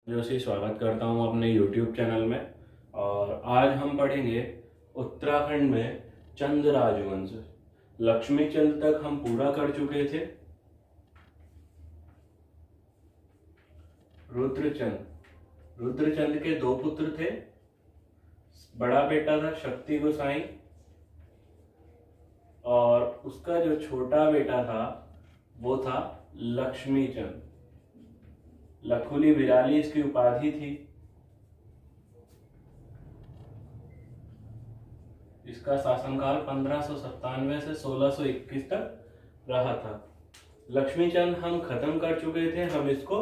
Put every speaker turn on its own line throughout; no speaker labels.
जोशी स्वागत करता हूं अपने YouTube चैनल में। और आज हम पढ़ेंगे उत्तराखंड में चंद राजवंश। लक्ष्मी चंद तक हम पूरा कर चुके थे। रुद्रचंद के दो पुत्र थे। बड़ा बेटा था शक्ति गोसाई और उसका जो छोटा बेटा था वो था लक्ष्मी चंद। लखुली बिराली इसकी उपाधि थी। इसका शासनकाल 1597 से 1621 तक रहा था। लक्ष्मीचंद हम खत्म कर चुके थे, हम इसको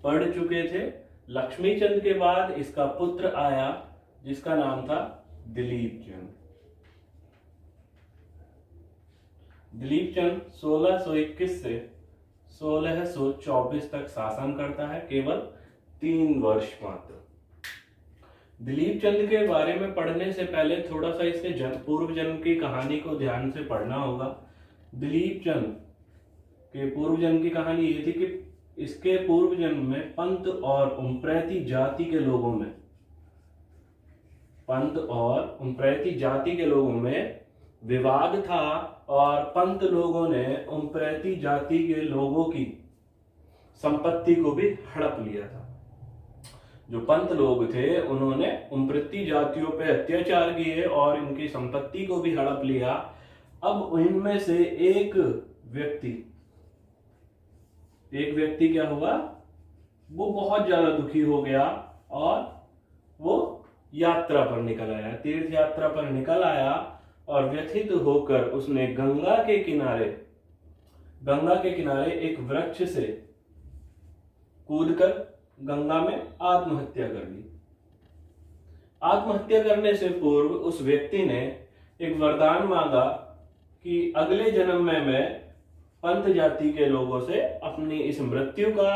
पढ़ चुके थे। लक्ष्मीचंद के बाद इसका पुत्र आया जिसका नाम था दिलीप चंद। दिलीप चंद 1621 से 1624 तक शासन करता है, केवल 3 वर्ष मात्र। दिलीप चंद के बारे में पढ़ने से पहले थोड़ा सा इसके पूर्व जन्म की कहानी को ध्यान से पढ़ना होगा। दिलीप चंद के पूर्व जन्म की कहानी ये थी कि इसके पूर्व जन्म में पंत और उमप्रैती जाति के लोगों में विवाद था और पंत लोगों ने उमप्रैती जाति के लोगों की संपत्ति को भी हड़प लिया था। जो पंत लोग थे उन्होंने उमप्रैती जातियों पे अत्याचार किए और इनकी संपत्ति को भी हड़प लिया। अब इनमें से एक व्यक्ति क्या हुआ, वो बहुत ज्यादा दुखी हो गया और वो यात्रा पर निकल आया, तीर्थ यात्रा पर निकल आया और व्यथित होकर उसने गंगा के किनारे एक वृक्ष से कूदकर गंगा में आत्महत्या कर ली। आत्महत्या करने से पूर्व उस व्यक्ति ने एक वरदान मांगा कि अगले जन्म में मैं पंत जाति के लोगों से अपनी इस मृत्यु का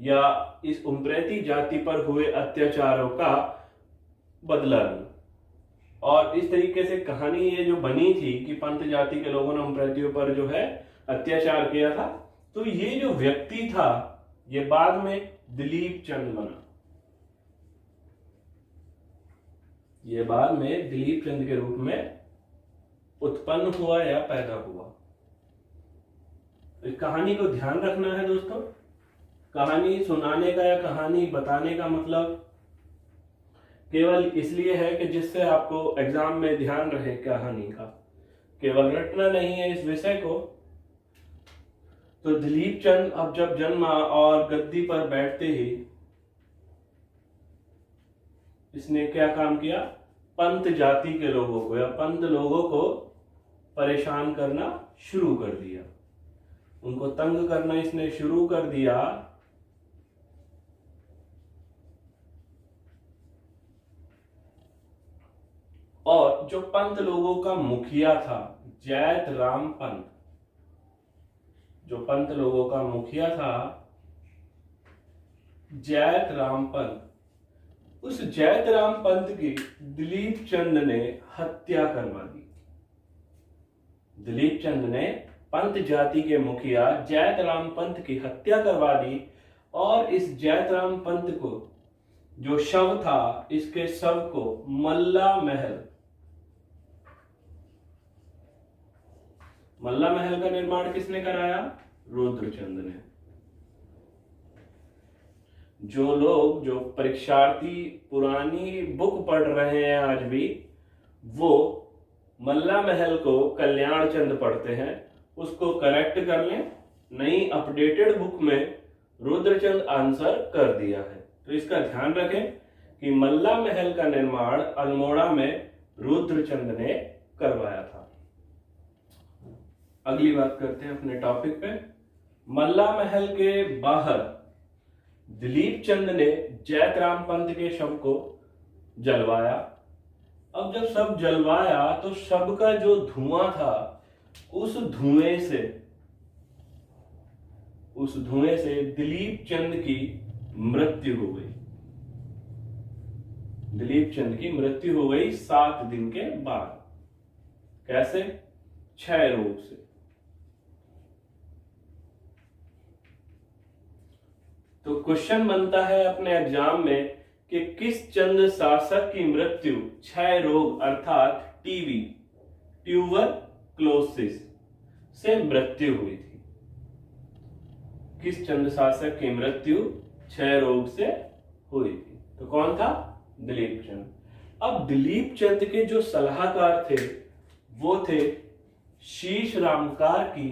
या इस उमप्रैती जाति पर हुए अत्याचारों का बदला लूं। और इस तरीके से कहानी ये जो बनी थी कि पंत जाति के लोगों ने उमप्रैतियों पर जो है अत्याचार किया था। तो ये जो व्यक्ति था ये बाद में दिलीप चंद बना। ये बाद में दिलीप चंद के रूप में उत्पन्न हुआ या पैदा हुआ। इस कहानी को ध्यान रखना है दोस्तों। कहानी सुनाने का या कहानी बताने का मतलब केवल इसलिए है कि जिससे आपको एग्जाम में ध्यान रहे कहानी का, केवल रटना नहीं है इस विषय को। तो दिलीप चंद अब जब जन्मा और गद्दी पर बैठते ही इसने क्या काम किया, पंत जाति के लोगों को या पंत लोगों को परेशान करना शुरू कर दिया, उनको तंग करना इसने शुरू कर दिया। और जो पंत लोगों का मुखिया था जैत राम पंत, उस जैत राम पंत की दिलीप चंद ने हत्या करवा दी। दिलीप चंद ने पंत जाति के मुखिया जैत राम पंत की हत्या करवा दी और इस जैत राम पंत को जो शव था, इसके शव को मल्ला महल का निर्माण किसने कराया, रुद्रचंद ने। जो परीक्षार्थी पुरानी बुक पढ़ रहे हैं आज भी, वो मल्ला महल को कल्याण चंद पढ़ते हैं, उसको करेक्ट कर लें। नई अपडेटेड बुक में रुद्रचंद आंसर कर दिया है, तो इसका ध्यान रखें कि मल्ला महल का निर्माण अल्मोड़ा में रुद्रचंद ने करवाया था। अगली बात करते हैं अपने टॉपिक पे। मल्ला महल के बाहर दिलीप चंद ने जैतराम पंत के शव को जलवाया। अब जब शव जलवाया तो शव का जो धुआं था, उस धुएं से दिलीप चंद की मृत्यु हो गई। दिलीप चंद की मृत्यु हो गई 7 दिन के बाद। कैसे? क्षय रोग से। तो क्वेश्चन बनता है अपने एग्जाम में कि किस चंद शासक की मृत्यु क्षय रोग अर्थात टीबी, ट्यूबरक्लोसिस से मृत्यु हुई थी। किस चंद शासक की मृत्यु क्षय रोग से हुई थी? तो कौन था? दिलीप चंद। अब दिलीप चंद के जो सलाहकार थे वो थे शीश राम कार्की,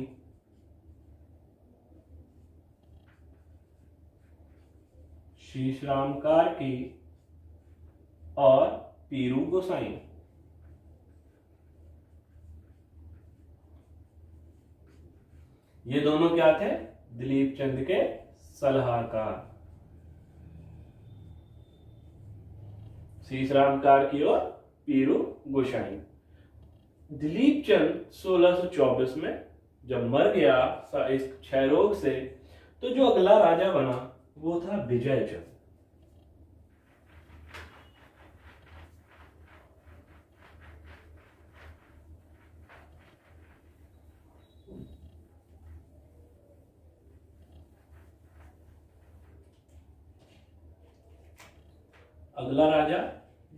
शीश राम कार्की और पीरू गोसाई। ये दोनों क्या थे? दिलीप चंद के सलाहकार, शीश राम कार्की और पीरू गोसाई। दिलीप चंद 1624 में जब मर गया इस क्षय रोग से, तो जो अगला राजा बना वो था विजय चंद। अगला राजा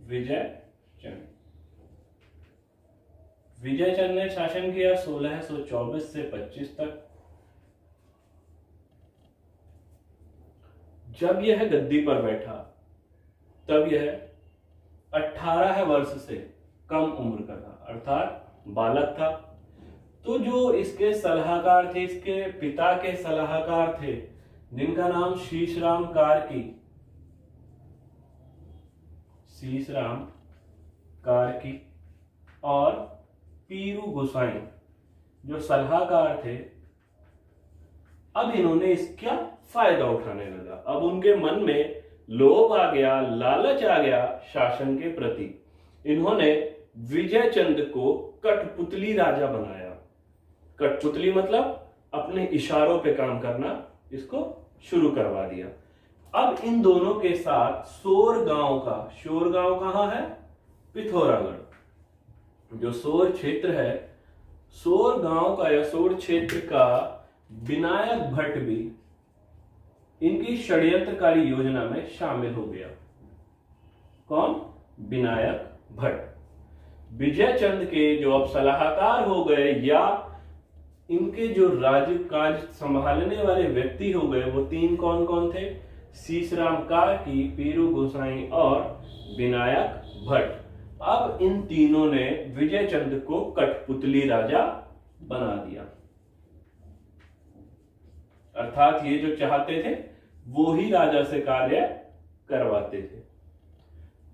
विजय चंद। विजय चंद ने शासन किया 1624 से 25 तक। जब यह गद्दी पर बैठा तब यह 18 वर्ष से कम उम्र का था, अर्थात बालक था। तो जो इसके सलाहकार थे, इसके पिता के सलाहकार थे, जिनका नाम शीशराम कार्की, शीशराम कार्की और पीरू गोसाई जो सलाहकार थे, अब इन्होंने इसका फायदा उठाने लगा। अब उनके मन में लोभ आ गया, लालच आ गया शासन के प्रति। इन्होंने विजय चंद को कठपुतली राजा बनाया। कठपुतली मतलब अपने इशारों पे काम करना, इसको शुरू करवा दिया। अब इन दोनों के साथ सोर गांव का, शोर गांव कहां है? पिथौरागढ़। जो सोर क्षेत्र है, सोर गांव का या सोर क्षेत्र का विनायक भट्ट भी इनकी षड्यंत्रकारी योजना में शामिल हो गया। कौन? विनायक भट्ट। विजय चंद के जो अब सलाहकार हो गए या इनके जो राज्य काज संभालने वाले व्यक्ति हो गए, वो तीन कौन कौन थे? शीशराम कार्की, पीरू गोसाई और विनायक भट्ट। अब इन तीनों ने विजय चंद को कठपुतली राजा बना दिया, अर्थात ये जो चाहते थे वो ही राजा से कार्य करवाते थे।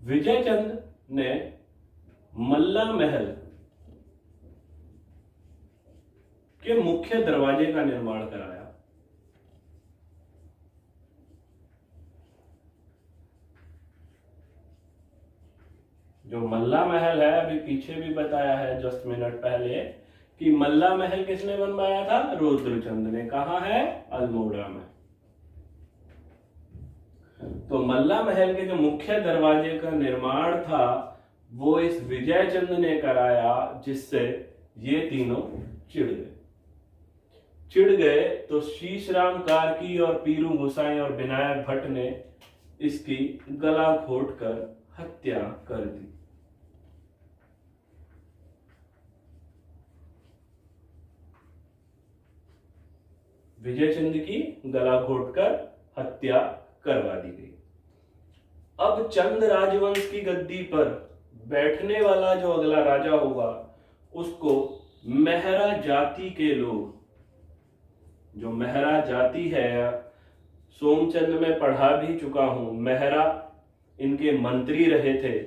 विजय चंद ने मल्ला महल के मुख्य दरवाजे का निर्माण कराया। जो मल्ला महल है, अभी पीछे भी बताया है जस्ट मिनट पहले कि मल्ला महल किसने बनवाया था? रुद्रचंद ने। कहा है? अल्मोड़ा में। तो मल्ला महल के जो मुख्य दरवाजे का निर्माण था वो इस विजय चंद ने कराया, जिससे ये तीनों चिढ़ गए। तो शीशराम कार्की और पीरू गोसाई और विनायक भट्ट ने इसकी गला घोटकर हत्या कर दी। विजय चंद की गला घोटकर हत्या करवा दी गई। अब चंद राजवंश की गद्दी पर बैठने वाला जो अगला राजा होगा उसको मेहरा जाति के लोग, जो मेहरा जाति है, सोमचंद में पढ़ा भी चुका हूं, मेहरा इनके मंत्री रहे थे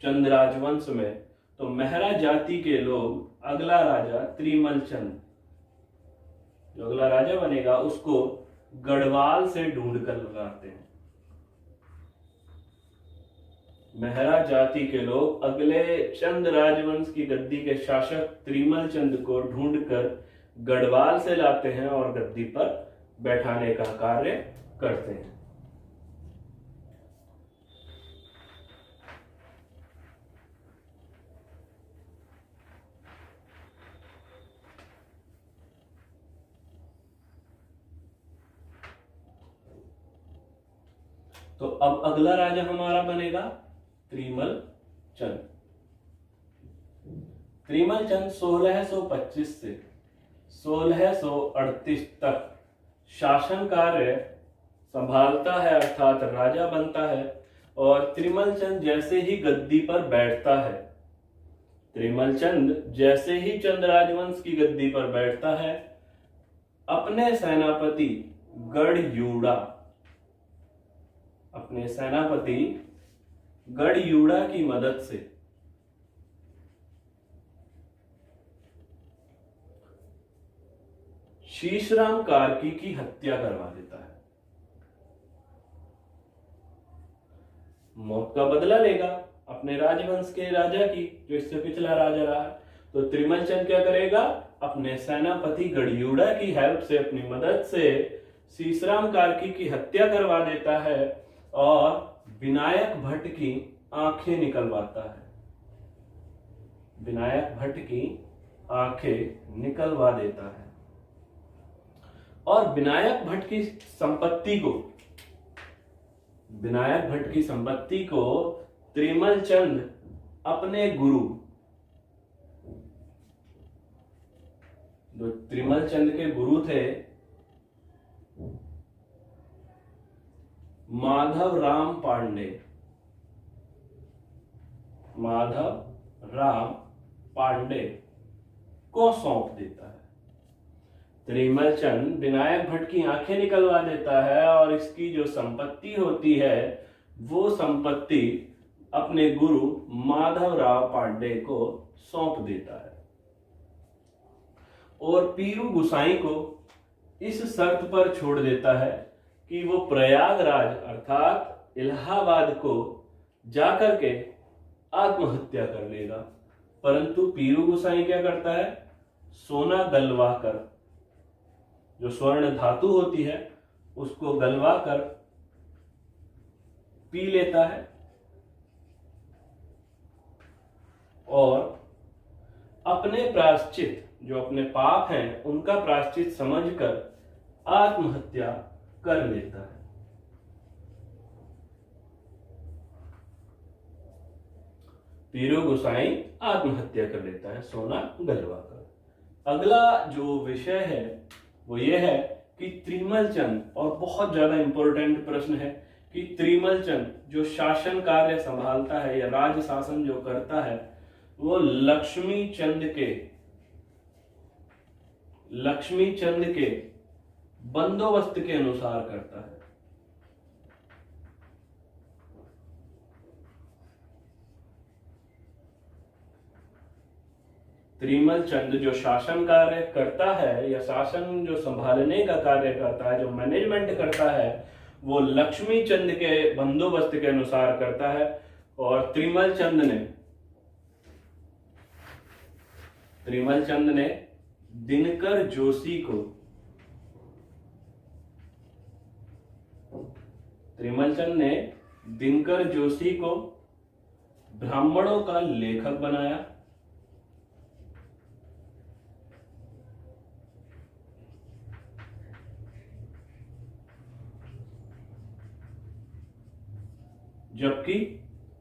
चंद राजवंश में। तो मेहरा जाति के लोग अगला राजा त्रिमल चंद, जो अगला राजा बनेगा, उसको गढ़वाल से ढूंढ कर लगाते हैं। मेहरा जाति के लोग अगले चंद राजवंश की गद्दी के शासक त्रिमल चंद को ढूंढकर गढ़वाल से लाते हैं और गद्दी पर बैठाने का कार्य करते हैं। तो अब अगला राजा हमारा बनेगा त्रिमल चंद। त्रिमल चंद 1625 से 1638 तक शासन कार्य संभालता है, अर्थात राजा बनता है। और त्रिमल चंद जैसे ही गद्दी पर बैठता है, त्रिमल चंद जैसे ही चंद राजवंश की गद्दी पर बैठता है, अपने सेनापति गढ़यूड़ा, अपने सेनापति गढ़यूड़ा की मदद से शीशराम कार्की की हत्या करवा देता है, मौत का बदला लेगा अपने राजवंश के राजा की, जो इससे पिछला राजा रहा है। तो त्रिमल चंद क्या करेगा, अपने सेनापति गढ़यूड़ा की हेल्प से, अपनी मदद से शीशराम कार्की की हत्या करवा देता है और विनायक भट्ट की आंखें निकलवाता है, विनायक भट्ट की आंखें निकलवा देता है। और विनायक भट्ट की संपत्ति को, विनायक भट्ट की संपत्ति को त्रिमल चंद अपने गुरु, जो त्रिमल चंद के गुरु थे माधव राम पांडे, माधव राम पांडे को सौंप देता है। त्रिमल चंद विनायक भट्ट की आंखें निकलवा देता है और इसकी जो संपत्ति होती है वो संपत्ति अपने गुरु माधव राव पांडे को सौंप देता है और पीरू गुसाई को इस शर्त पर छोड़ देता है कि वो प्रयागराज अर्थात इलाहाबाद को जाकर के आत्महत्या कर लेगा। परंतु पीरू गुसाई क्या करता है, सोना गलवा कर, जो स्वर्ण धातु होती है उसको गलवा कर पी लेता है और अपने प्रायश्चित, जो अपने पाप हैं उनका प्रायश्चित समझकर आत्महत्या कर लेता है। पीरू गुसाई आत्महत्या कर लेता है सोना गलवा कर। अगला जो विषय है वो ये है कि त्रिमल चंद, और बहुत ज्यादा इंपॉर्टेंट प्रश्न है कि त्रिमल चंद जो शासन कार्य संभालता है या राज शासन जो करता है वो लक्ष्मी चंद के बंदोबस्त के अनुसार करता है। त्रिमल चंद जो शासन कार्य करता है या शासन जो संभालने का कार्य करता है, जो मैनेजमेंट करता है, वो लक्ष्मी चंद के बंदोबस्त के अनुसार करता है। और त्रिमल चंद ने दिनकर जोशी को, त्रिमल चंद ने दिनकर जोशी को ब्राह्मणों का लेखक बनाया, जबकि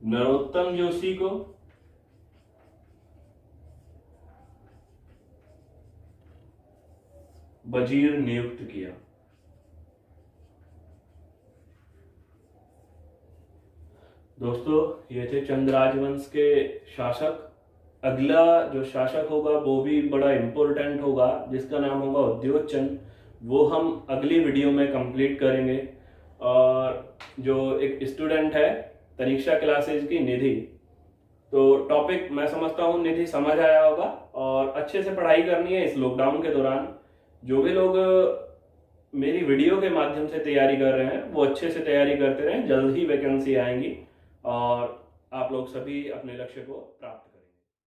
नरोत्तम जोशी को वजीर नियुक्त किया। दोस्तों, ये थे चंद राजवंश के शासक। अगला जो शासक होगा वो भी बड़ा इंपॉर्टेंट होगा, जिसका नाम होगा उद्योगचंद। वो हम अगली वीडियो में कंप्लीट करेंगे। और जो एक स्टूडेंट है तरीक्षा क्लासेज की निधि, तो टॉपिक मैं समझता हूँ निधि समझ आया होगा और अच्छे से पढ़ाई करनी है इस लॉकडाउन के दौरान। जो भी लोग मेरी वीडियो के माध्यम से तैयारी कर रहे हैं वो अच्छे से तैयारी करते रहें, जल्द ही वैकेंसी आएंगी और आप लोग सभी अपने लक्ष्य को प्राप्त